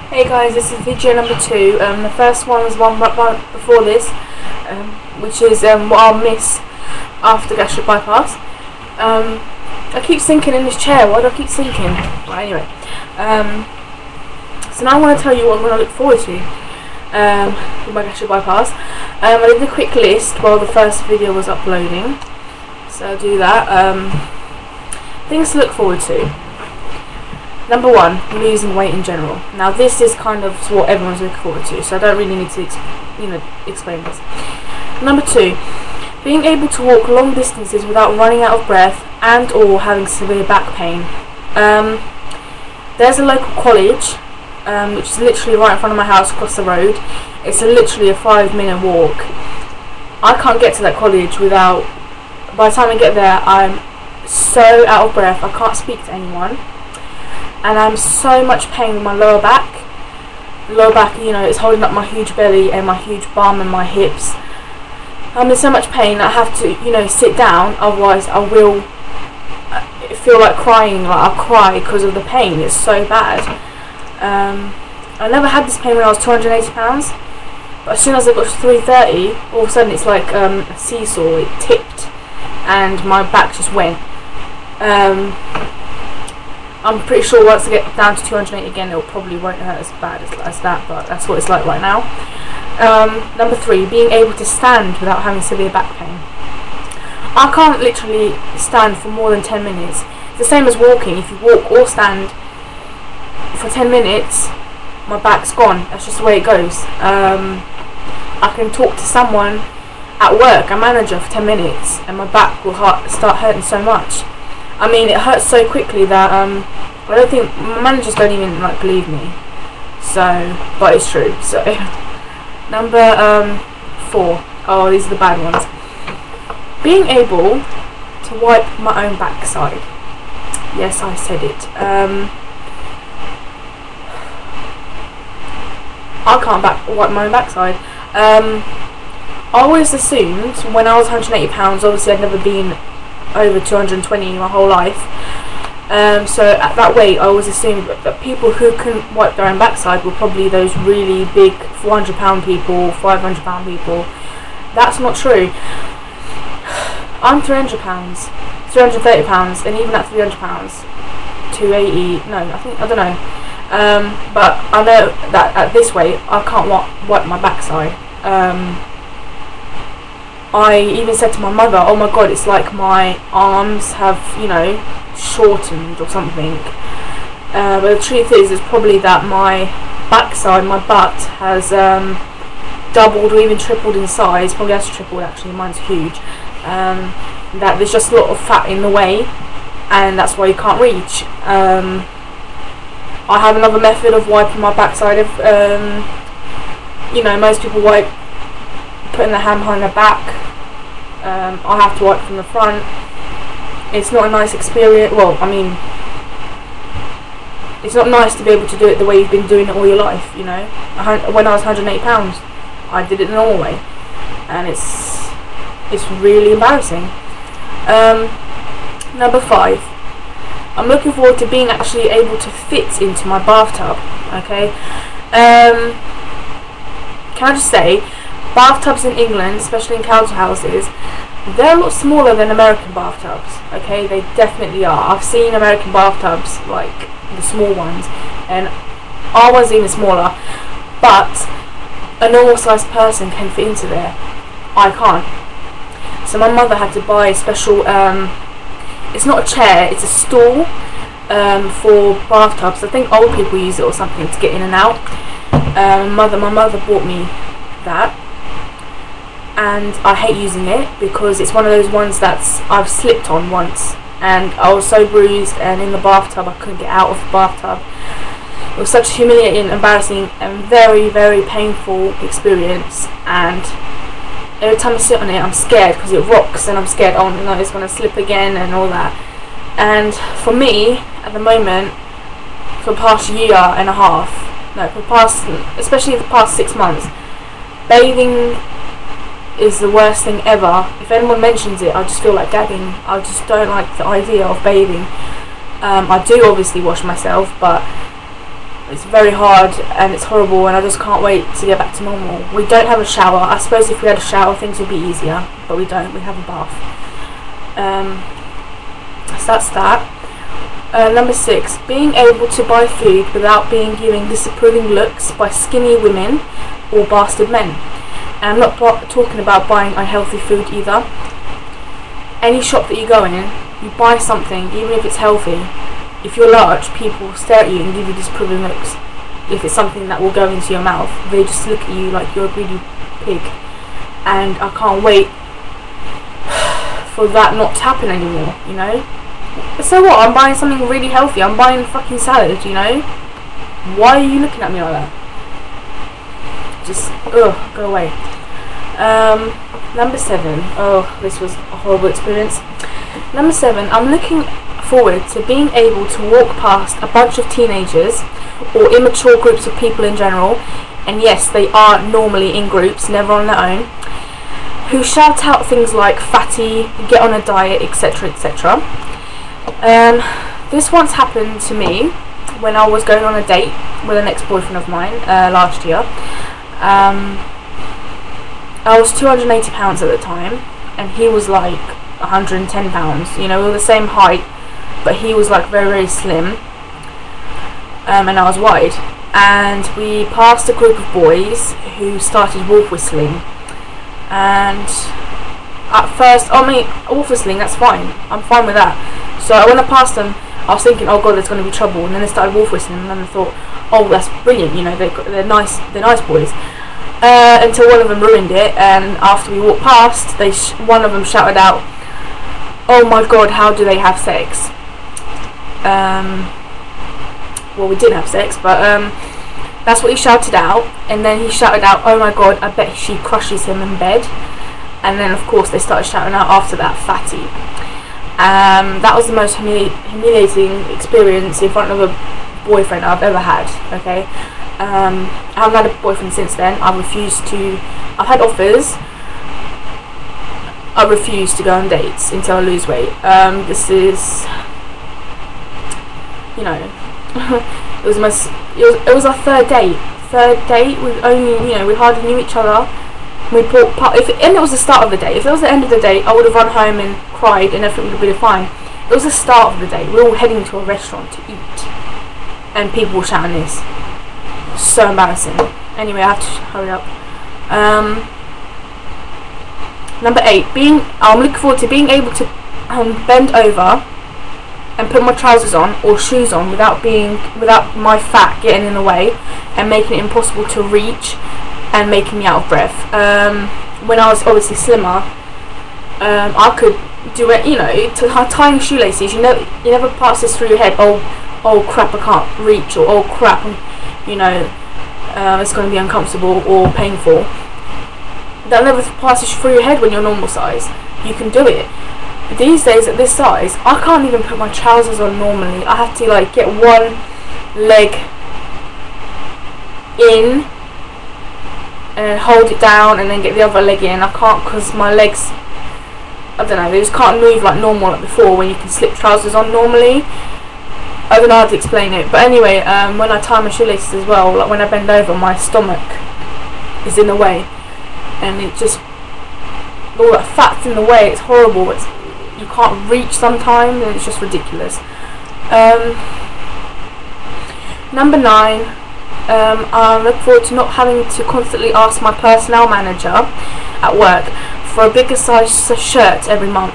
Hey guys, this is video number 2. The first one was one right before this, which is what I'll miss after gastric bypass. I keep sinking in this chair. Why do I keep sinking? Well, anyway, so now I want to tell you what I'm going to look forward to with my gastric bypass. I did a quick list while the first video was uploading, so I'll do that. Things to look forward to. Number 1, losing weight in general. Now this is kind of what everyone's looking forward to, so I don't really need to explain this. Number 2, being able to walk long distances without running out of breath and or having severe back pain. There's a local college which is literally right in front of my house across the road. It's literally a 5-minute walk. I can't get to that college without, by the time I get there I'm so out of breath, I can't speak to anyone. And I'm so much pain with my lower back. The lower back, it's holding up my huge belly and my huge bum and my hips. I'm in so much pain that I have to, sit down, otherwise I will feel like crying, like I'll cry because of the pain. It's so bad. I never had this pain when I was 280 pounds, but as soon as I got to 330, all of a sudden it's like a seesaw. It tipped and my back just went. I'm pretty sure once I get down to 280 again, it probably won't hurt as bad as that, but that's what it's like right now. Number 3, being able to stand without having severe back pain. I can't literally stand for more than 10 minutes. It's the same as walking. If you walk or stand for 10 minutes, my back's gone. That's just the way it goes. I can talk to someone at work, a manager, for 10 minutes, and my back will start hurting so much. I mean, it hurts so quickly that I don't think my managers don't even believe me. So, but it's true. So, number 4. Oh, these are the bad ones. Being able to wipe my own backside. Yes, I said it. I can't wipe my own backside. I always assumed when I was 180 pounds, obviously I'd never been over 220 my whole life, so at that weight I always assumed that people who couldn't wipe their own backside were probably those really big 400-pound people, 500-pound people. That's not true. I'm 300 pounds, 330 pounds, and even at 300 pounds, 280, no, I don't know, but I know that at this weight I can't wipe my backside. I even said to my mother, oh my god, it's like my arms have, shortened or something. But the truth is, it's probably that my backside, my butt, has doubled or even tripled in size. Probably has tripled actually, mine's huge. That there's just a lot of fat in the way, and that's why you can't reach. I have another method of wiping my backside. Most people wipe putting the hand behind their back. I have to wipe from the front. It's not a nice experience. Well, I mean, it's not nice to be able to do it the way you've been doing it all your life. When I was 180 pounds, I did it the normal way, and it's really embarrassing. Number 5, I'm looking forward to being actually able to fit into my bathtub. Okay. Can I just say, bathtubs in England, especially in council houses, they're a lot smaller than American bathtubs. Okay, they definitely are. I've seen American bathtubs, like the small ones, and our one's even smaller. But a normal sized person can fit into there. I can't. So my mother had to buy a special. It's not a chair; it's a stool for bathtubs. I think old people use it or something to get in and out. My mother bought me that. And I hate using it because it's one of those ones I've slipped on once, and I was so bruised, and in the bathtub I couldn't get out of the bathtub. It was such a humiliating, embarrassing, and very, very painful experience, and every time I sit on it I'm scared because it rocks, and I'm scared, oh no, it's going to slip again and all that. And for me, at the moment, for the past year and a half, especially the past 6 months, bathing is the worst thing ever. If anyone mentions it, I just feel like gagging. I just don't like the idea of bathing. I do obviously wash myself, but It's very hard and it's horrible, and I just can't wait to get back to normal. We don't have a shower. I suppose if we had a shower things would be easier, but we don't. We have a bath. So that's that. Number 6, being able to buy food without being given disapproving looks by skinny women or bastard men. And I'm not talking about buying unhealthy food either. Any shop that you go in, you buy something, even if it's healthy. If you're large, people stare at you and give you disapproving looks. If it's something that will go into your mouth, they just look at you like you're a greedy pig. And I can't wait for that not to happen anymore, you know? So what? I'm buying something really healthy. I'm buying fucking salad, you know? Why are you looking at me like that? Just, ugh, go away. Number 7. Oh, this was a horrible experience. Number 7. I'm looking forward to being able to walk past a bunch of teenagers or immature groups of people in general, and yes, they are normally in groups, never on their own, who shout out things like fatty, get on a diet, etc, etc. This once happened to me when I was going on a date with an ex-boyfriend of mine last year. I was 280 pounds at the time, and he was like 110 pounds. You know, we were the same height, but he was like very, very slim, and I was wide. And we passed a group of boys who started wolf whistling. And at first, I mean, wolf whistling, that's fine. I'm fine with that. So when I passed them, I was thinking, oh god, there's going to be trouble. And then they started wolf whistling, and then I thought, oh, that's brilliant. You know, they're nice boys. Until one of them ruined it, and after we walked past, one of them shouted out, "Oh my god, how do they have sex?" Well, we didn't have sex, but that's what he shouted out. And then he shouted out, "Oh my god, I bet she crushes him in bed." And then of course they started shouting out after that, "Fatty." That was the most humiliating experience in front of a boyfriend I've ever had. Okay, I haven't had a boyfriend since then. I've had offers. I refuse to go on dates until I lose weight. This is, you know, it was our third date. We only, you know, we hardly knew each other. And it was the start of the date. If it was the end of the date, I would have run home and cried, and everything would have been fine. It was the start of the date. We were all heading to a restaurant to eat, and people were shouting this. So embarrassing. Anyway, I have to hurry up. Number 8. I'm looking forward to being able to bend over and put my trousers on or shoes on without my fat getting in the way and making it impossible to reach and making me out of breath. When I was obviously slimmer, I could do it, you know, tying shoelaces. You never pass this through your head. Oh crap, I can't reach, or oh crap, you know, it's going to be uncomfortable or painful. That never passes through your head when you're normal size. You can do it. But these days at this size, I can't even put my trousers on normally. I have to like get one leg in and hold it down and then get the other leg in. I can't, because my legs, I don't know, they just can't move like normal like before when you can slip trousers on normally. I don't know how to explain it, but anyway, when I tie my shoelaces as well, like when I bend over, my stomach is in the way, and it just, all that fat's in the way. It's horrible. You can't reach sometimes, and it's just ridiculous. Number 9. I look forward to not having to constantly ask my personnel manager at work for a bigger size shirt every month.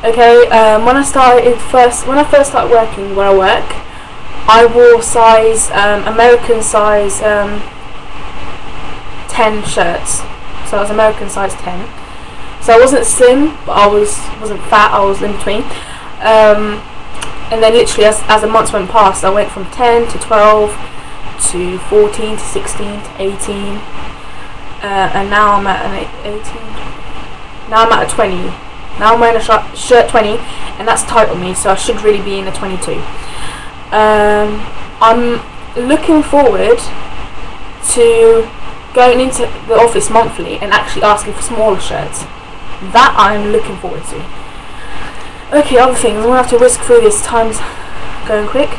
Okay, when I first started working where I work, I wore American size 10 shirts. So I was American size 10. So I wasn't slim, but I wasn't fat. I was in between. And then literally as the months went past, I went from 10 to 12 to 14 to 16 to 18, and now I'm at an 18. Now I'm at a 20. Now I'm wearing a shirt 20, and that's tight on me, so I should really be in a 22. I'm looking forward to going into the office monthly and actually asking for smaller shirts. That I'm looking forward to. Okay, other things. I'm going to have to whisk through this. Time's going quick.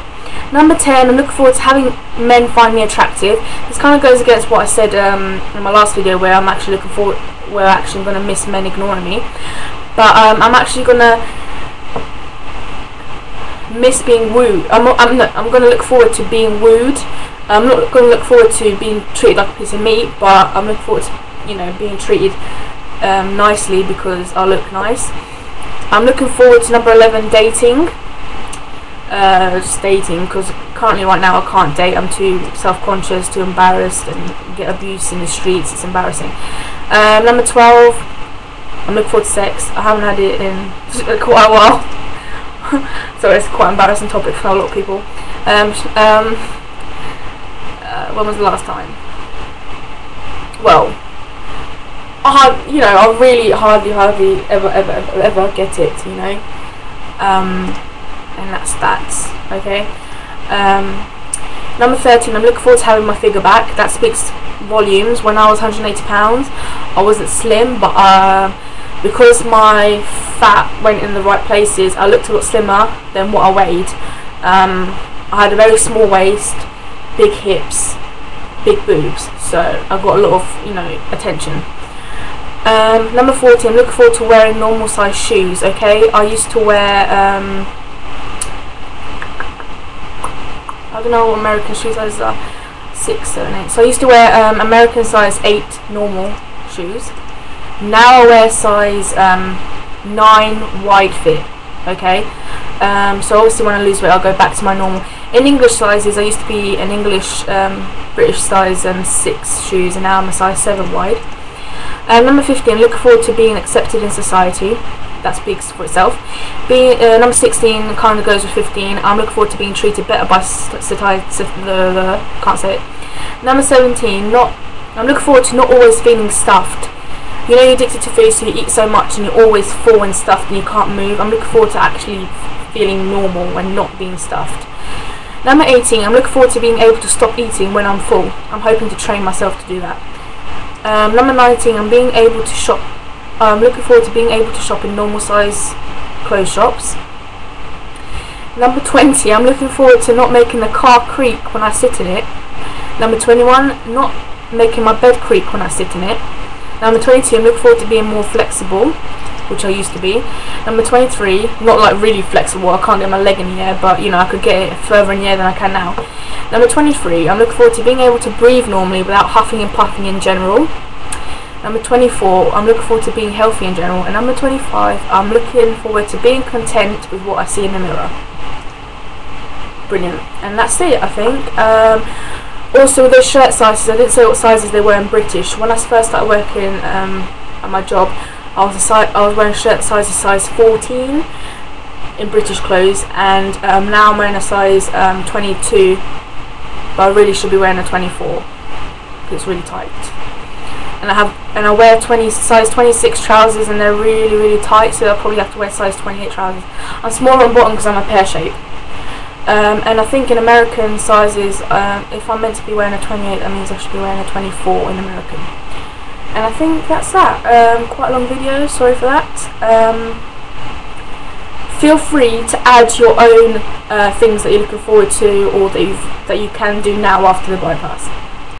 Number 10, I'm looking forward to having men find me attractive. This kind of goes against what I said in my last video, where I'm actually looking forward, where I'm actually going to miss men ignoring me. But I'm actually going to miss being wooed. I'm going to look forward to being wooed. I'm not going to look forward to being treated like a piece of meat, but I'm looking forward to, you know, being treated nicely because I look nice. I'm looking forward to number 11, dating. Just dating, because currently right now I can't date. I'm too self-conscious, too embarrassed, and get abuse in the streets. It's embarrassing. Number 12, I'm looking forward to sex. I haven't had it in quite a while, so it's quite an embarrassing topic for a lot of people. When was the last time? Well, I really hardly ever get it, you know. And that's that, okay. Number 13, I'm looking forward to having my figure back. That speaks volumes. When I was 180 pounds, I wasn't slim, but because my fat went in the right places, I looked a lot slimmer than what I weighed. I had a very small waist, big hips, big boobs, so I got a lot of, you know, attention. Number 14, I'm looking forward to wearing normal size shoes, okay. I used to wear I don't know what American shoe sizes are, 6, 7, 8. So I used to wear American size 8 normal shoes. Now I wear size 9 wide fit, okay. So obviously when I lose weight I'll go back to my normal. In English sizes, I used to be an English British size 6 shoes, and now I'm a size 7 wide. Number 15, looking forward to being accepted in society. That speaks for itself. Number 16 kind of goes with 15. I'm looking forward to being treated better by society. Can't say it. Number 17, I'm looking forward to not always feeling stuffed. You know, you're addicted to food, so you eat so much and you're always full and stuffed and you can't move. I'm looking forward to actually feeling normal and not being stuffed. Number 18, I'm looking forward to being able to stop eating when I'm full. I'm hoping to train myself to do that. Number 19, I'm looking forward to being able to shop in normal size clothes shops. Number 20, I'm looking forward to not making the car creak when I sit in it. Number 21, not making my bed creak when I sit in it. Number 22, I'm looking forward to being more flexible, which I used to be. Number 23, not like really flexible, I can't get my leg in the air, but you know, I could get it further in the air than I can now. Number 23, I'm looking forward to being able to breathe normally without huffing and puffing in general. Number 24, I'm looking forward to being healthy in general. And number 25, I'm looking forward to being content with what I see in the mirror. Brilliant. And that's it, I think. Also, with those shirt sizes, I didn't say what sizes they were in British. When I first started working at my job, I was wearing shirt sizes size 14 in British clothes, and now I'm wearing a size 22, but I really should be wearing a 24 because it's really tight. And I wear size 26 trousers, and they're really, really tight, so I'll probably have to wear size 28 trousers. I'm smaller on bottom because I'm a pear shape. And I think in American sizes, if I'm meant to be wearing a 28, that means I should be wearing a 24 in American. And I think that's that. Quite a long video, sorry for that. Feel free to add your own things that you're looking forward to, or that you can do now after the bypass.